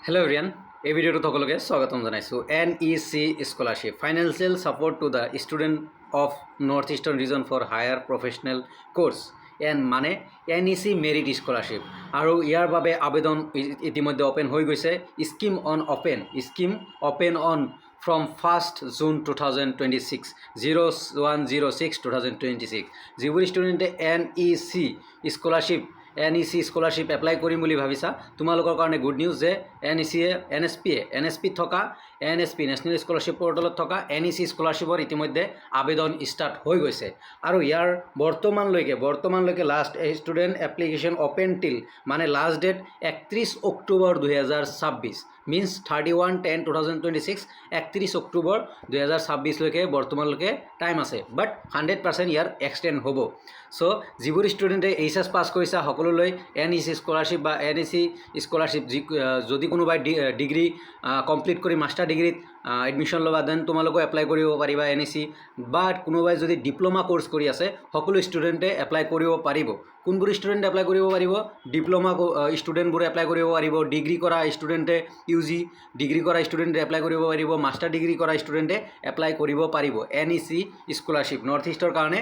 Hello everyone, এই ভিডিওটো সকলোকে স্বাগতম জানাইছোঁ। NEC scholarship financial support to the student of north eastern region for higher professional course মানে NEC মেৰিট স্কলাৰশ্বিপ আৰু ইয়াৰ বাবে আবেদন ইতিমধ্যে অপেন হৈ গৈছে। Scheme open on from 1st June 2026 01/06/2026 যিবোৰ ষ্টুডেণ্টে NEC স্কলাৰশ্বিপ এপ্লাই কৰিম বুলি ভাবিছা তোমালোকৰ কাৰণে গুড নিউজ যে NSP থকা NSP নেশ্যনেল স্কলাৰশ্বিপ পৰ্টেলত থকা NEC স্কলাৰশ্বিপৰ ইতিমধ্যে আবেদন ষ্টাৰ্ট হৈ গৈছে আৰু ইয়াৰ বৰ্তমানলৈকে last student application open till মানে last date 31 October 2026 means 31/10/2026 31 October 2026 লৈকে বৰ্তমানলৈকে টাইম আছে বাট 100% ইয়াৰ এক্সটেণ্ড হ'ব। চ' যিবোৰ ষ্টুডেণ্টে HS পাছ কৰিছা সকলোলৈ NEC স্কলাৰশ্বিপ বা NEC স্কলাৰশ্বিপ যদি কোনোবাই ডিগ্ৰী কমপ্লিট কৰি মাষ্টাৰ ডিগ্ৰীত এডমিশ্যন ল'বা দেন তোমালোকেও এপ্লাই কৰিব পাৰিবা NEC বা কোনোবাই যদি ডিপ্ল'মা কোৰ্চ কৰি আছে সকলো ষ্টুডেণ্টে এপ্লাই কৰিব পাৰিব। কোনবোৰ ষ্টুডেণ্টে এপ্লাই কৰিব পাৰিব? ডিপ্ল'মা ষ্টুডেণ্টবোৰে এপ্লাই কৰিব পাৰিব, ডিগ্ৰী কৰা ষ্টুডেণ্টে UG ডিগ্ৰী কৰা ষ্টুডেণ্টে এপ্লাই কৰিব পাৰিব, মাষ্টাৰ ডিগ্ৰী কৰা ষ্টুডেণ্টে এপ্লাই কৰিব পাৰিব NEC স্কলাৰশ্বিপ নৰ্থ ইষ্টৰ কাৰণে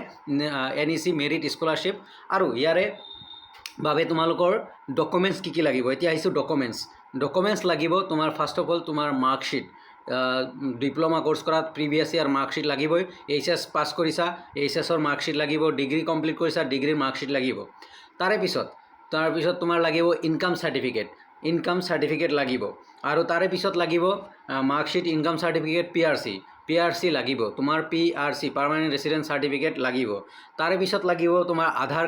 NEC মেৰিট স্কলাৰশ্বিপ। আৰু ইয়াৰে বাবে তোমালোকৰ ডকুমেণ্টছ কি লাগিব? এতিয়া আহিছোঁ ডকুমেণ্টছ লাগিব। তোমাৰ ফাৰ্ষ্ট অফ অল তোমাৰ মাৰ্কশ্বিট, ডিপ্ল'মা কোৰ্চ কৰাত প্ৰিভিয়াছ ইয়াৰ মাৰ্কশ্বিট লাগিবই। HS পাছ কৰিছা HSৰ মাৰ্কশ্বিট লাগিব, ডিগ্ৰী কমপ্লিট কৰিছা ডিগ্ৰীৰ মাৰ্কশ্বিট লাগিব। তাৰে পিছত তোমাৰ লাগিব ইনকাম চাৰ্টিফিকেট লাগিব আৰু তাৰে পিছত লাগিব মাৰ্কশ্বিট, ইনকাম চাৰ্টিফিকেট, PRC লাগিব, তোমাৰ PRC পাৰ্মানেণ্ট ৰেচিডেণ্ট চাৰ্টিফিকেট লাগিব। তাৰে পিছত লাগিব তোমাৰ আধাৰ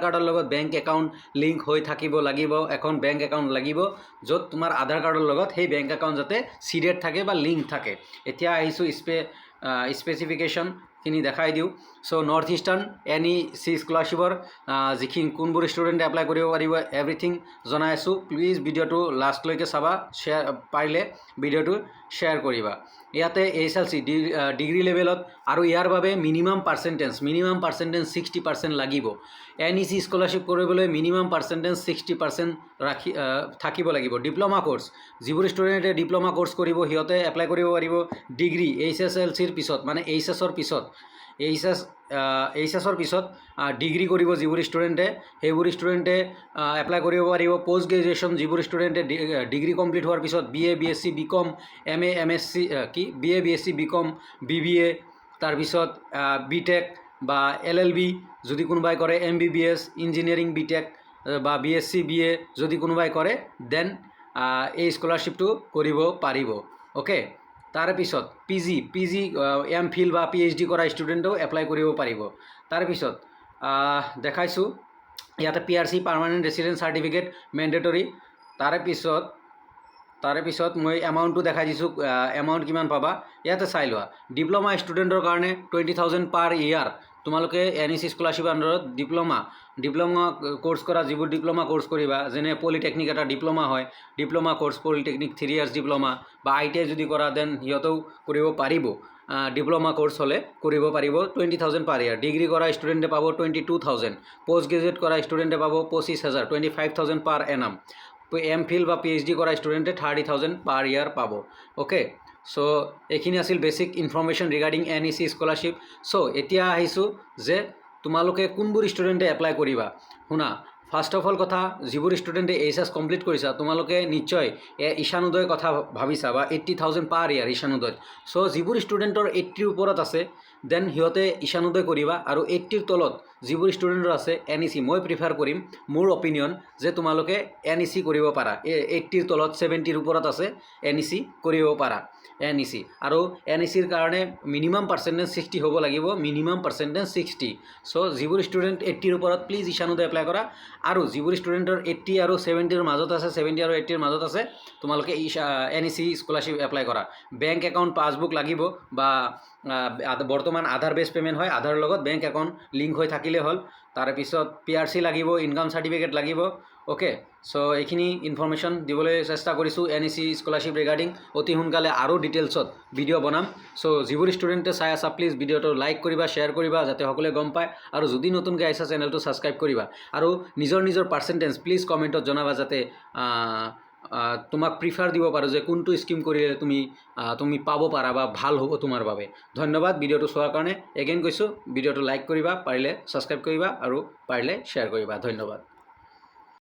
কাৰ্ডৰ লগত বেংক একাউণ্ট লিংক হৈ থাকিব লাগিব। এখন বেংক একাউণ্ট লাগিব য'ত তোমাৰ আধাৰ কাৰ্ডৰ লগত সেই বেংক একাউণ্ট যাতে চিডেড থাকে বা লিংক থাকে। এতিয়া আহিছোঁ স্পেচিফিকেশ্যনখিনি দেখাই দিওঁ। চ' নৰ্থ ইষ্টাৰ্ণ NEC স্কলাৰশ্বিপৰ কোনবোৰ ষ্টুডেণ্টে এপ্লাই কৰিব পাৰিব এভৰিথিং জনাই আছোঁ। প্লিজ ভিডিঅ'টো লাষ্টলৈকে চাবা, পাৰিলে ভিডিঅ'টো শ্বেয়াৰ কৰিবা। ইয়াতে HLC ডিগ্ৰী লেভেলত আৰু ইয়াৰ বাবে মিনিমাম পাৰ্চেণ্টেজ 60% লাগিব। NEC স্কলাৰশ্বিপ কৰিবলৈ মিনিমাম পাৰ্চেণ্টেজ 60% থাকিব লাগিব। ডিপ্ল'মা কোৰ্চ যিবোৰ ষ্টুডেণ্টে ডিপ্ল'মা কোৰ্চ কৰিব সিহঁতে এপ্লাই কৰিব পাৰিব ডিগ্ৰী HSLCৰ পিছত মানে HSৰ পিছত ডিগ্ৰী কৰিব যিবোৰ ষ্টুডেণ্টে সেইবোৰ ষ্টুডেণ্টে এপ্লাই কৰিব পাৰিব। পষ্ট গ্ৰেজুৱেশ্যন যিবোৰ ষ্টুডেণ্টে ডিগ্ৰী কমপ্লিট হোৱাৰ পিছত BA BSc BCom MA MSc BA BSc BCom BBA তাৰপিছত BTech বা LLB যদি কোনোবাই কৰে, MBBS ইঞ্জিনিয়াৰিং BTech বা BSc BA যদি কোনোবাই কৰে দেন এই স্কলাৰশ্বিপটো কৰিব পাৰিব। অ'কে, তাৰপিছত PG MPhil বা PhD কৰা ষ্টুডেণ্টেও এপ্লাই কৰিব পাৰিব। তাৰপিছত দেখাইছোঁ ইয়াতে PRC permanent resident certificate mandatory. তাৰে পিছত মই এমাউণ্টটো দেখাই দিছোঁ, এমাউণ্ট কিমান পাবা ইয়াতে চাই লোৱা। ডিপ্ল'মা ষ্টুডেণ্টৰ কাৰণে 20,000 পাৰ ইয়াৰ তোমালোকে NEC স্কলাৰশ্বিপৰ আণ্ডাৰত ডিপ্ল'মা কোৰ্চ কৰা যিবোৰ ডিপ্ল'মা কোৰ্চ কৰিবা, যেনে পলিটেকনিক এটা ডিপ্ল'মা হয়, diploma course polytechnic 3 years diploma বা ITI যদি কৰা দেন সিহঁতেও কৰিব পাৰিব। ডিপ্ল'মা কোৰ্চ হ'লে কৰিব পাৰিব 20,000 পাৰ ইয়াৰ। ডিগ্ৰী কৰা ষ্টুডেণ্টে পাব 22,000, পষ্ট গ্ৰেজুৱেট কৰা ষ্টুডেণ্টে পাব 25,000 25,000 পাৰ এনাম। MPhil বা PhD কৰা ষ্টুডেণ্টে 30,000 পাৰ ইয়াৰ পাব। অ'কে, চ' এইখিনি আছিল basic information regarding NEC scholarship. So' এতিয়া আহিছোঁ যে তোমালোকে কোনবোৰ ষ্টুডেণ্টে এপ্লাই কৰিবা। শুনা, ফাৰ্ষ্ট অফ অল কথা, যিবোৰ ষ্টুডেণ্টে HS কমপ্লিট কৰিছা তোমালোকে নিশ্চয় ঈশানোদয়ৰ কথা ভাবিছা বা 80,000 পাৰ ইয়াৰ ঈশানোদয়ত। চ' যিবোৰ ষ্টুডেণ্টৰ 80ৰ ওপৰত আছে দেন সিহঁতে ঈশানোদয় কৰিবা আৰু 80ৰ তলত যিবোৰ ষ্টুডেণ্টৰ আছে NEC মই প্ৰিফাৰ কৰিম, মোৰ অপিনিয়ন যে তোমালোকে NEC কৰিব পাৰা। 80ৰ তলত 70ৰ ওপৰত আছে NEC কৰিব পাৰা NEC। আৰু NECৰ কাৰণে মিনিমাম পাৰ্চেণ্টেজ 60 হ'ব লাগিব, মিনিমাম পাৰ্চেণ্টেজ 60। চ' যিবোৰ ষ্টুডেণ্ট 80ৰ ওপৰত প্লিজ ঈশানোদয় এপ্লাই কৰা। আৰু যিবোৰ ষ্টুডেণ্টৰ 80 আৰু 70ৰ মাজত আছে 70 আৰু 80ৰ মাজত আছে তোমালোকে NEC স্কলাৰশ্বিপ এপ্লাই কৰা। বেংক একাউণ্ট পাছবুক লাগিব বা বৰ্তমান আধাৰ বেছ পে'মেণ্ট হয়, আধাৰৰ লগত বেংক একাউণ্ট লিংক হৈ থাকিলে হ'ল। তাৰপিছত PRC লাগিব, ইনকাম চাৰ্টিফিকেট লাগিব। অ'কে, চ' এইখিনি ইনফৰ্মেশ্যন দিবলৈ চেষ্টা কৰিছোঁ NEC স্কলাৰশ্বিপ ৰিগাৰ্ডিং। অতি সোনকালে আৰু ডিটেইলছত ভিডিঅ' বনাম। চ' যিবোৰ ষ্টুডেণ্টে চাই আছা প্লিজ ভিডিঅ'টো লাইক কৰিবা, শ্বেয়াৰ কৰিবা যাতে সকলোৱে গম পায়। আৰু যদি নতুনকৈ আহিছা চেনেলটো ছাবস্ক্ৰাইব কৰিবা আৰু নিজৰ পাৰ্চেণ্টেজ প্লিজ কমেণ্টত জনাবা যাতে তোমাক প্ৰিফাৰ দিব পাৰোঁ যে কোনটো স্কিম কৰিলে তুমি পাব পাৰা বা ভাল হ'ব তোমাৰ বাবে। ধন্যবাদ ভিডিঅ'টো চোৱাৰ কাৰণে। এগেইন কৈছোঁ ভিডিঅ'টো লাইক কৰিবা, পাৰিলে ছাবস্ক্ৰাইব কৰিবা আৰু পাৰিলে শ্বেয়াৰ কৰিবা। ধন্যবাদ।